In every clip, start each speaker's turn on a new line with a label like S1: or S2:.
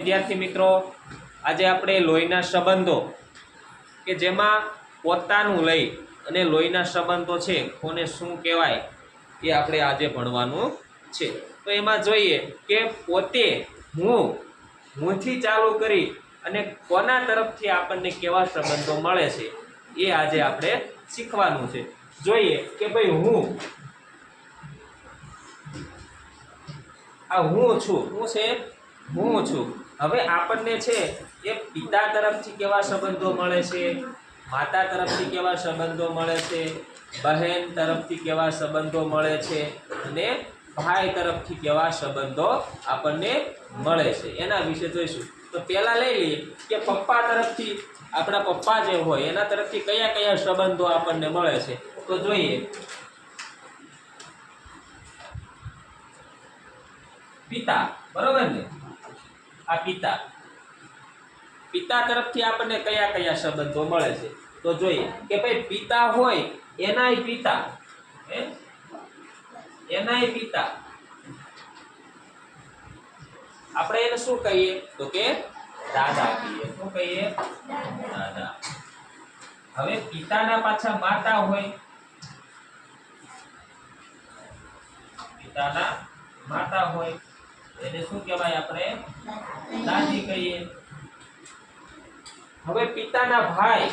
S1: વિદ્યાર્થી મિત્રો, આજે આપણે લોહીના સંબંધો કે જેમાં પોતાનું લઈ અને લોહીના સંબંધો છે કોને શું કહેવાય એ આપણે આજે ભણવાનું છે। તો એમાં જોઈએ કે પોતે હુંથી ચાલુ કરી અને કોના તરફથી આપણને કેવા સંબંધો મળે છે એ આજે આપણે શીખવાનું છે। જોઈએ કે ભાઈ હું છું, હું છે હું છું। હવે આપણને છે એ પિતા તરફથી કેવા સંબંધો મળે છે, માતા તરફથી કેવા સંબંધો મળે છે, બહેન તરફથી કેવા સંબંધો મળે છે અને ભાઈ તરફથી કેવા સંબંધો આપણને મળે છે એના વિશે જોઈશું। તો પહેલા લઈ લઈએ કે પપ્પા તરફથી, આપણા પપ્પા જે હોય એના તરફથી કયા કયા સંબંધો આપણને મળે છે। તો જોઈએ પિતા, બરોબર ને, આ પિતા તરફથી આપણને કયા કયા સંબંધો મળે છે। તો જોઈએ કે ભાઈ પિતા હોય એનાય પિતા, આપણે એને શું કહીએ તો કે દાદા કહીએ। શું કહીએ? દાદા। હવે પિતાના પાછા માતા હોય, એને શું કહેવાય? આપણે દાદી કહીએ। હવે પિતાના ભાઈ,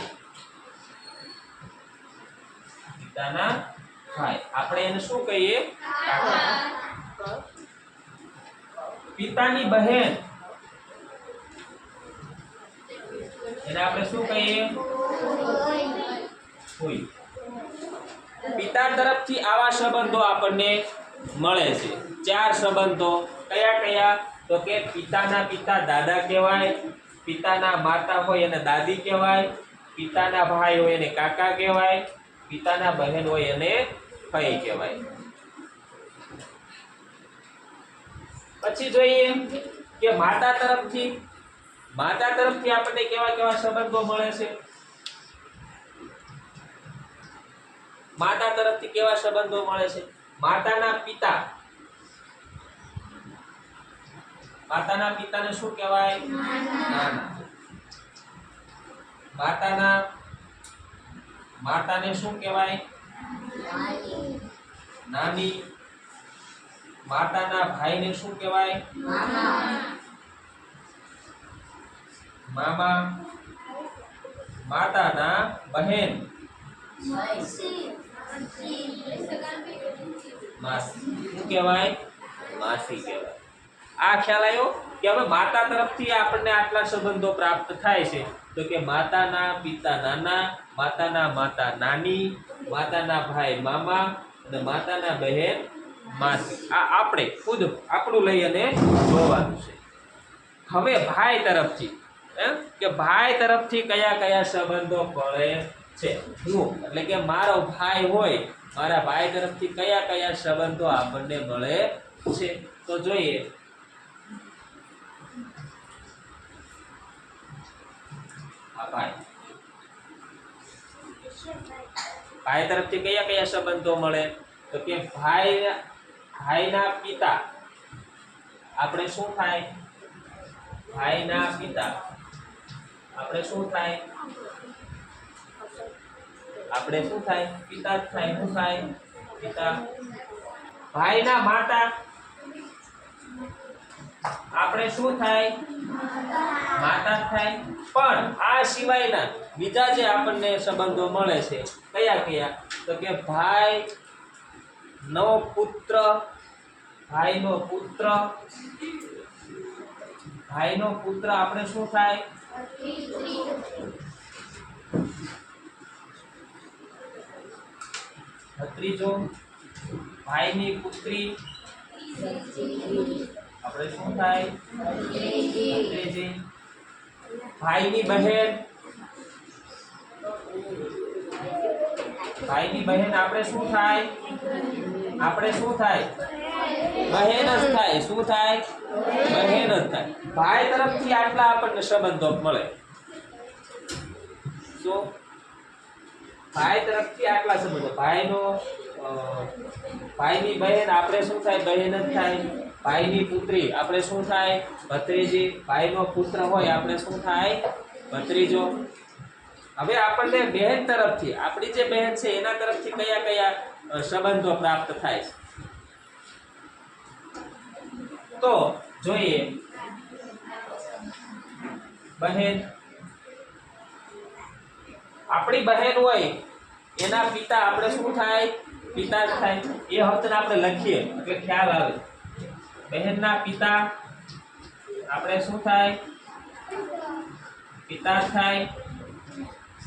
S1: આપણે એને શું કહીએ? કાકા। પિતાની બહેન, એને આપણે શું કહીએ? ફોઈ। પિતા તરફથી આવા સંબંધો આપણને મળે છે, 4 સંબંધો। કયા કયા? તો કે પિતાના પિતા દાદા કહેવાય, પિતાના માતા હોય એને દાદી કહેવાય, પિતાના ભાઈ હોય એને કાકા કહેવાય, પિતાના બહેન હોય એને ફઈ કહેવાય। પછી જોઈએ કે માતા તરફથી આપણને કેવા કેવા સંબંધો મળે છે। માતા તરફથી કેવા સંબંધો મળે છે? માતાના પિતાને શું કહેવાય? નાના। માતાને શું કહેવાય? નાની। માતાના ભાઈને શું કહેવાય? મામા। માતાના બહેન માસી। શું કહેવાય? માસી કહેવાય। આ ખ્યાલ આવ્યો કે હવે માતા તરફથી આપણને આટલા સંબંધો પ્રાપ્ત થાય છે। તો કે માતાના પિતા નાના, માતાના માતા નાની, માતાના ભાઈ મામા અને માતાના બહેન માસી। આ આપણે ખુદ આપણું લઈ અને જોવાનું છે। હવે ભાઈ તરફથી કયા કયા સંબંધો મળે છે? હું એટલે કે મારો ભાઈ હોય, મારા ભાઈ તરફથી કયા કયા સંબંધો આપણને મળે છે? તો જોઈએ ભાઈ તરફથી કયા કયા સંબંધો મળે? તો કે ભાઈના પિતા, આપણે શું થાય? ભાઈના પિતા આપણે શું થાય? પિતા જ થાય। શું થાય? પિતા। ભાઈના માતા આપણે શું થાય? માતા જ થાય। પણ આ સિવાયના બીજા જે આપણને સંબંધો મળે છે કયા કયા? તો કે ભાઈનો પુત્ર આપણે શું થાય? ભત્રીજો। ભાઈની પુત્રી આપણે શું થાય? ભત્રીજી। ભાઈની બહેન આપણે શું થાય? બહેન જ થાય। શું થાય? બહેન જ થાય। ભાઈ તરફથી આટલા આપણને સંબંધો મળે। તો ભાઈ તરફથી આટલા સંબંધો, ભાઈની બહેન આપણે શું થાય? બહેન જ થાય। ભાઈની પુત્રી આપણે શું થાય? ભત્રીજી. ભાઈનો પુત્ર હોય આપણે શું થાય? ભત્રીજો. હવે આપણને બહેન તરફથી, આપણી જે બહેન છે એના તરફથી કયા કયા સંબંધો પ્રાપ્ત થાય છે? તો જોઈએ, બહેન, આપણી બહેન હોય એના પિતા આપણે શું થાય? પિતા જ થાય. એ શબ્દને આપણે લખીએ એટલે ખ્યાલ આવે. બહેનના પિતા આપણે શું થાય? પિતા થાય.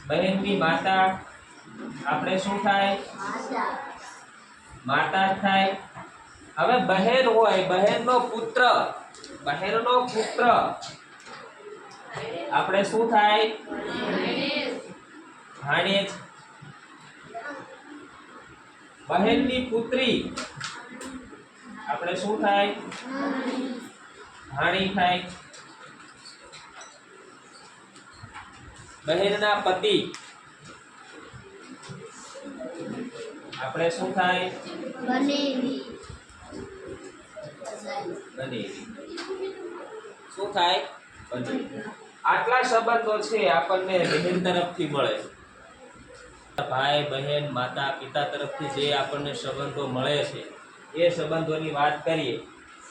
S1: બહેનની માતા આપણે શું થાય? માતા થાય. હવે બહેન હોય, બહેનનો પુત્ર, બહેનનો પુત્ર આપણે શું થાય? ભાણેજ. બહેનની પુત્રી આપણે શું થાય? ભાણી થાય. બહેનના પતિ આપણે શું થાય? બનેવી. શું થાય? બનેવી. આટલા સંબંધો છે આપણને બહેન તરફથી મળે. ભાઈ, બહેન, માતા, પિતા તરફથી જે આપણને સંબંધો મળે છે એ સંબંધોની વાત કરીએ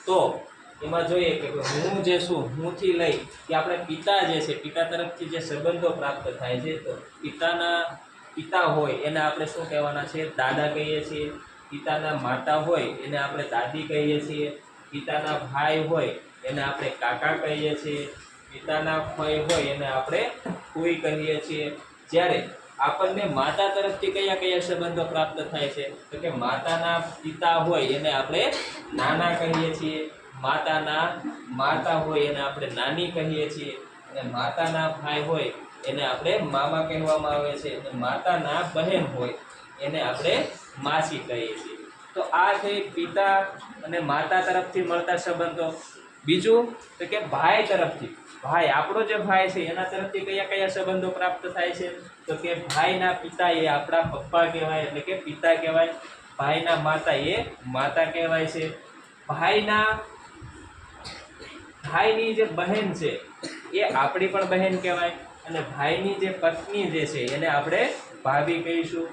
S1: તો એમાં જોઈએ કે હું જે છું, હુંથી લઈ કે આપણે પિતા જે છે, પિતા તરફથી જે સંબંધો પ્રાપ્ત થાય છે, તો પિતા હોય એને આપણે શું કહેવાના છે? દાદા કહીએ છીએ. પિતાના માતા હોય એને આપણે દાદી કહીએ છીએ. પિતાના ભાઈ હોય એને આપણે કાકા કહીએ છીએ. પિતાના ફઈ હોય એને આપણે ફૂઈ કહીએ છીએ. જ્યારે આપણને માતા તરફથી કયા કયા સંબંધો પ્રાપ્ત થાય છે? તો કે માતાના પિતા હોય એને આપણે નાના કહીએ છીએ. માતાના માતા હોય એને આપણે નાની કહીએ છીએ. અને માતાના ભાઈ હોય એને આપણે મામા કહેવામાં આવે છે. અને માતાના બહેન હોય એને આપણે માસી કહીએ છીએ. તો આ છે પિતા અને માતા તરફથી મળતા સંબંધો. બીજું તો કે ભાઈ તરફથી, ભાઈ, આપણો જે ભાઈ છે એના તરફથી કયા કયા સંબંધો પ્રાપ્ત થાય છે? તો કે ભાઈના પિતા એ આપણા પપ્પા કહેવાય, એટલે કે પિતા કહેવાય. ભાઈના માતા એ માતા કહેવાય છે. ભાઈની જે બહેન છે એ આપણી પણ બહેન કહેવાય. અને ભાઈની જે પત્ની જે છે એને આપણે ભાભી કહીશું.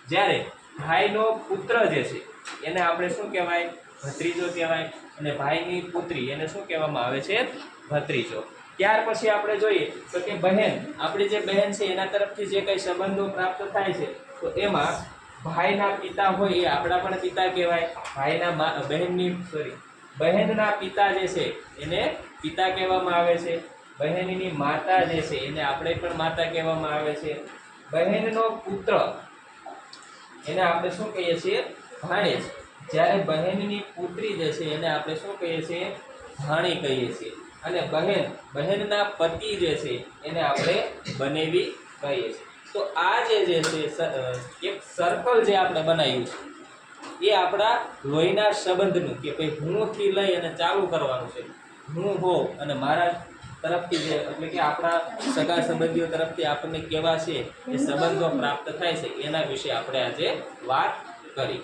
S1: જ્યારે ભાઈનો પુત્ર જે છે એને આપણે શું કહેવાય? ભત્રીજો કહેવાય. અને ભાઈની પુત્રી એને શું કહેવામાં આવે છે? ભત્રીજો. ત્યાર પછી આપણે જોઈએ તો કે બહેન, આપણી જે બહેન છે એના તરફથી જે કંઈ સંબંધો પ્રાપ્ત થાય છે તો એમાં ભાઈના પિતા હોય એ આપણા પણ પિતા કહેવાય. બહેનના પિતા જે છે એને પિતા કહેવામાં આવે છે. બહેનની માતા જે છે એને આપણે પણ માતા કહેવામાં આવે છે. બહેનનો પુત્ર એને આપણે શું કહીએ છીએ? ભાણેજ. જ્યારે બહેનની પુત્રી જે છે એને આપણે શું કહીએ છીએ? ભાણી કહીએ છીએ. અને બહેનના પતિ જે છે એને આપણે બનેવી કહીએ છીએ. તો આ જે છે એક સર્કલ જે આપણે બનાવ્યું છે એ આપણા લોહીના સંબંધનું, કે ભાઈ હુંથી લઈ અને ચાલુ કરવાનું છે. હું હોઉં અને મારા તરફથી જે, એટલે કે આપણા સગા સંબંધીઓ તરફથી આપણને કેવા છે એ સંબંધો પ્રાપ્ત થાય છે એના વિશે આપણે આજે વાત કરી.